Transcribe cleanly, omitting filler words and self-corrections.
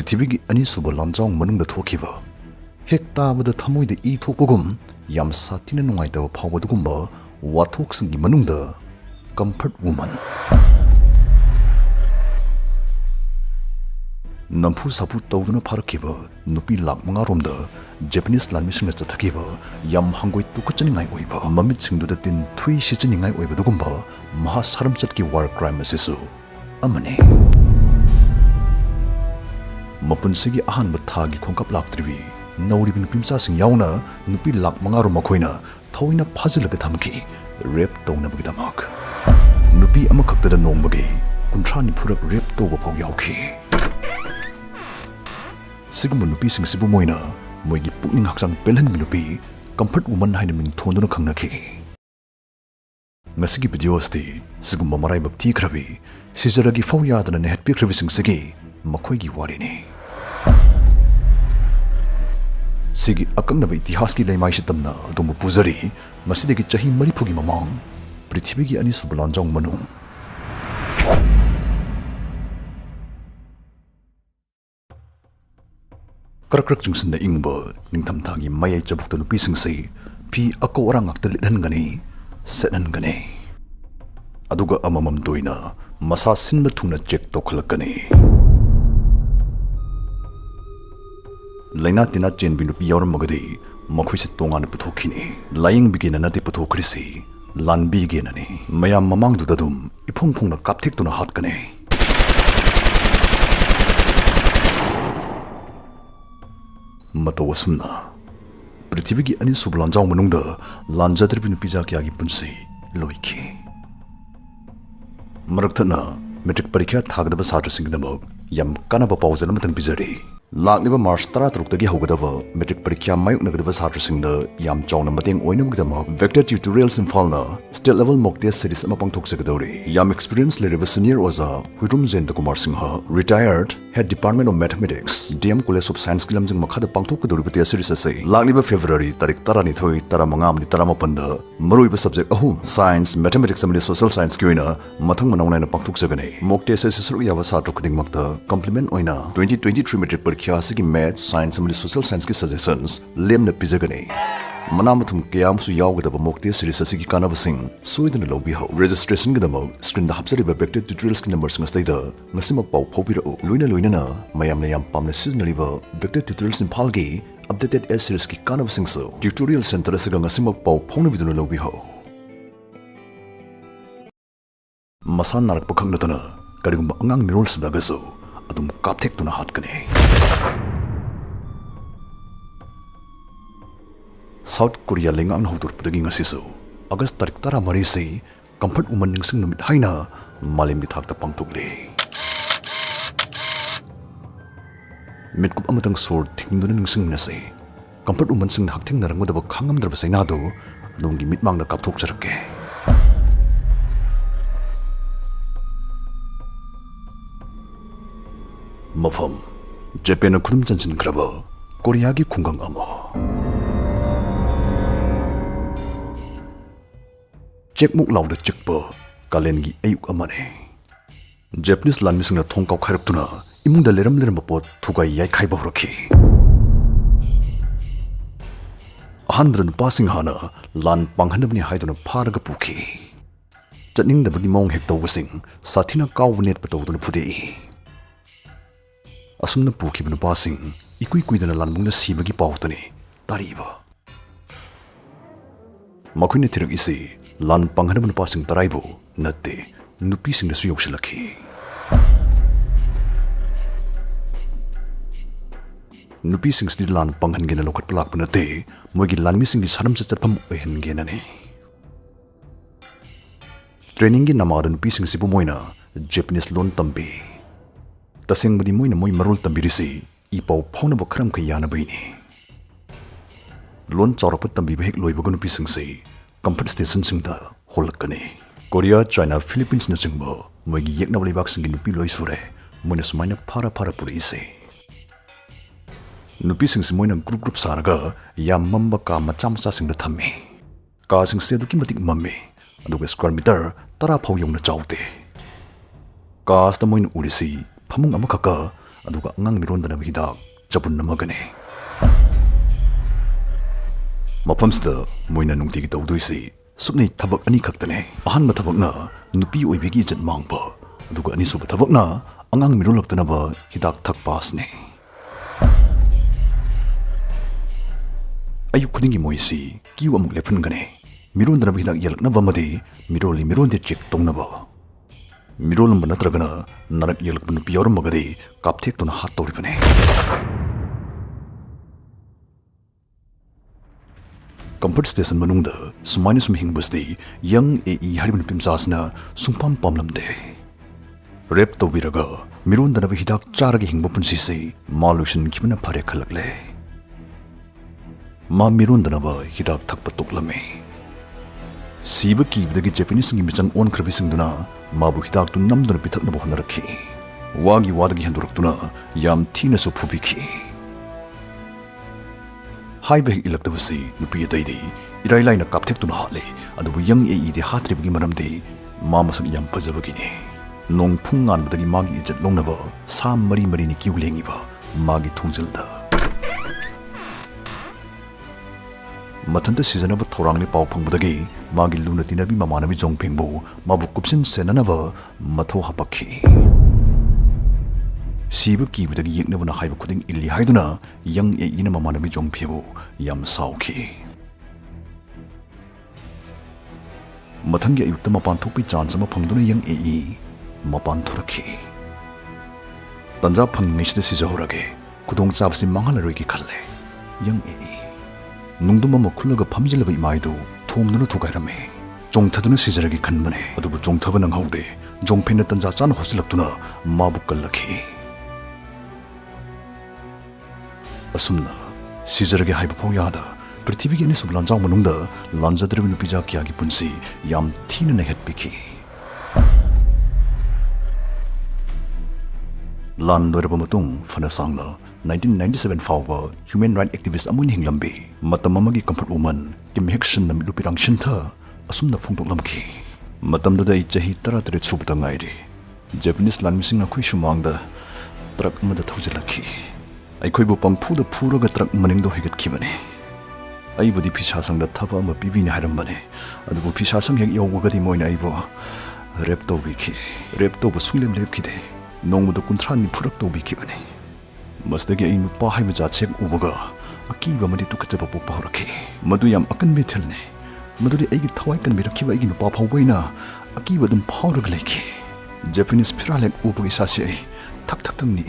Prithibigi anisuba lamjang manungda thokiba hek tabada thamoida I thokpagum yam satina nungaitaba phawbadugumba wathoksingi manungda comfort woman nampu sapu tawduna pharakhiba nupi lak manga romda Japanese lanmisingna chathakiba yam hangoi tukachaningai oiba mamit singduda tin thui sichaningai oibadugumba maha saram chatki war crime asisu amane mapunsigi ahanba thagi khongkap laktribi nauribi nupimcha sing yauna nupi lak manga rom makhoina thoina phajilaga thamki rape tawna bagidamak nupi amakhaktada nongbagi kunthani phurak rape tawba phau yauki Sigma nupi sing sibu moina moigi pukning haksang pelhan nupi comfort woman haina ming thonduna khangnaki ngasigi video asti sigma marai bakti khrabi sijaragi fau yadana ne hatpi khrabi sing sigi makhoigi warini sigi akangna itihas ki leimai sitamna dum puzari masidegi chahi mariphugi mamang prithibigi ani subalanjang manung Karakrak jingsinda ingba ningthamthagi mayai chabukta nupi singsi pi ako orang akta lidhan gani senan gani aduga amamam toina masa sinba thungna check tokhalak gani laina tina chen bi nupi yawram magadi makhoi se tongan puthokhini lying bigina nati puthokrisi lanbi genani mayam mamang dudadum iphung phungna kapthek tuna hat gani Matawasumna Prithibigi ani sublanjang manungda lanjadribi nupija kyagi punsi loiki Marakthana metric parikha thagdaba satra singdamok yam kanaba pawjana matan bijari lakliba March 13 tagi hogadaba metric parikha mayuk nagadaba satra singda yam chawna mateng oinamgdama vector tutorials infalna state level mock test series ama pangthok sagadori yam experience leriba senior oza huirum jenta kumar singha retired head department of mathematics DM college of science kilam jing makhada pangthok kadori test series ase lakliba February tarik 12 15 amni 18 da maruiba subject ahum science mathematics amni social science ki oina mathang manauna na pangthok sagane mock test series ru yawa satra khuding makta complement oina 2023 metric parikha asigi math science amni social science ki suggestions lemna pijagane Manamathum kayam su yawgadaba mock test series asigi kanabasing soidana lobiho registration gidamo screen da hapsariba vector tutorials ki numbers ngastaida ngasimak pau phobirao loina na mayamna yam pamna seasonaliba vector tutorials impalgi updated S series ki kanabasing so tutorial center asiga ngasimak pau phone biduna lobiho masan narak pakhangna karigumba angang mirol sabagaso adum kapthek tuna hatkane South Korea lengang hautur pudagi ngasiso August tarik 13 se comfort woman ningsing numit haina malim gi thakta pangtukle mitkup amatang sor thingduna ningsing na se comfort woman sing hakthing narangudaba khangam darba saina do adongi mitmangna kapthok charake mafam Japan khudum chanchin kraba Korea gi khungang amo Chekmuk lauda chekpa kalengi ayuk amane Japanese lanmisingna thongkau khairaptuna imungda leram pot thugai yai khaiba horaki ahanbran passing hana lan panghanabni haiduna pharaga pukhi chatningdabagi mong hek tawsing sathina kawnet patawduna phudei asumna pukhibna passing ikui kuidana lanmungna sibagi pawtani tariba makhune thirak isi lan panghanabna passing taraibo natte nupi sing su yoksilakhi nupi sing sti lan panghan gena lokhat plak panate moigi lanmi sing gi saram chatpam ohen gena ne training gi namad nupi sing sibu moina Japanese lon tambi taseng budi moina moi marul tambirisi ipau phone bokram khayana baini lon chawrapat tambi bhek loibagun nupi sing sei comfort station singda holakane Korea China Philippines na singbo moigi yekna balibak singi nupi loi sure moina sumaina phara pulise nupi sing moina group saraga yam mamba ka macham cha singda thammi ka sing se duki matik mamme aduga square meter tara phau yongna chawte ka sta moina ulisi phamung amakaka aduga angang mirondanaba hidak chapun namagani. Mafamsida moina nungtigi tawdoisi suknai thabak ani khaktane. Ahanba thabakna nupi oibigi ijat mangba, aduga anisuba thabakna angang mirolaktanaba hidak thakpasne. Ayuk khudingi moisi kiu amuk lepungane. Mirondanaba hidak yalaknaba amadi mironde check tongnaba. Mirolamba natragana narak yalakpa nupi yaurambagadi kapthektuna hat tawribane. Comfort station manungda sumaina sum hingbasti young AE haribun pimsasna sumpam pamlamde. Rep tawbiraga mirondanaba hidak charagi hingba punsisi malushin kibana phare khalakle. Ma mirondanaba hidak thakpa toklame. Siba kibdagi Japanese ngi michang on khrabisingduna mabu hidak tu namduna pithaknaba honarakhi. Wagi wadagi handuraktuna yam thina su phubikhi. Haiba hik ilaktabasi nupi ataydi irai laina kapthektuna hatle adubu young AE de hatribagi maramde ma masak yam fajabagini. Nong phunganbadagi magi ijat longnaba sa mari ni kiu lengiba magi thungjalda. Mathanta seasonaba thorangni pau phangbadagi magi luna tinabi mamanabi jongphengbu mabu kupsin senanaba matho hapakhi. Siba kibadagi yeknabana haiba khuding illi haiduna young AE na mamanabi jongphebu yam sauki. Mathangi ayukta mapan thokpi chance ama phangduna young AE mapan thorakhi. Tanja phangnisida sijahorage khudong chabsi mangalaroigi khalle. Young AE nungduma makhulaga phamjilaba imaidu thomduna thugairame. Jongthaduna sijaragi khanbane adubu jongthaba nanghaude jongphena tanja chana hosilaktuna mabu kallakhi. Asumna sijaragi haiba phau yada prithibigi ani sub lanjang manungda lanjadribi nupija kyagi punsi yam thina na hetpikhi. Lan loiraba matung fana sangna 1997 fawba human rights activist amun hinglambi matam amagi comfort woman kim hection nam lupirang shintha asumna phongtoklamkhi. Matamda dai chahi 13 subta ngairi Japanese lan missing akhui shumangda truck amada thaujalakhi. Aikhoibu pangphuda phuraga truck maningdo higatkibane. Aibudi phisasangda thaba ama pibina harambane adubu phisasang hek yawgadi moina aibo rep tawbikhi. Rep tawbu sunglem lepkhide nongmudu kunthran phurak tawbikibane. Masdagi ai nupa haiba jatchek ubaga akiba madi tukachaba pokpa horakhi. Madu yam akanbe thelne maduri aigi thawai kan birakhiba aigi nupa phawbaina akiba dum phawraga lekhi. Japanese phiralek ubagi sasi ai thak thak tamni.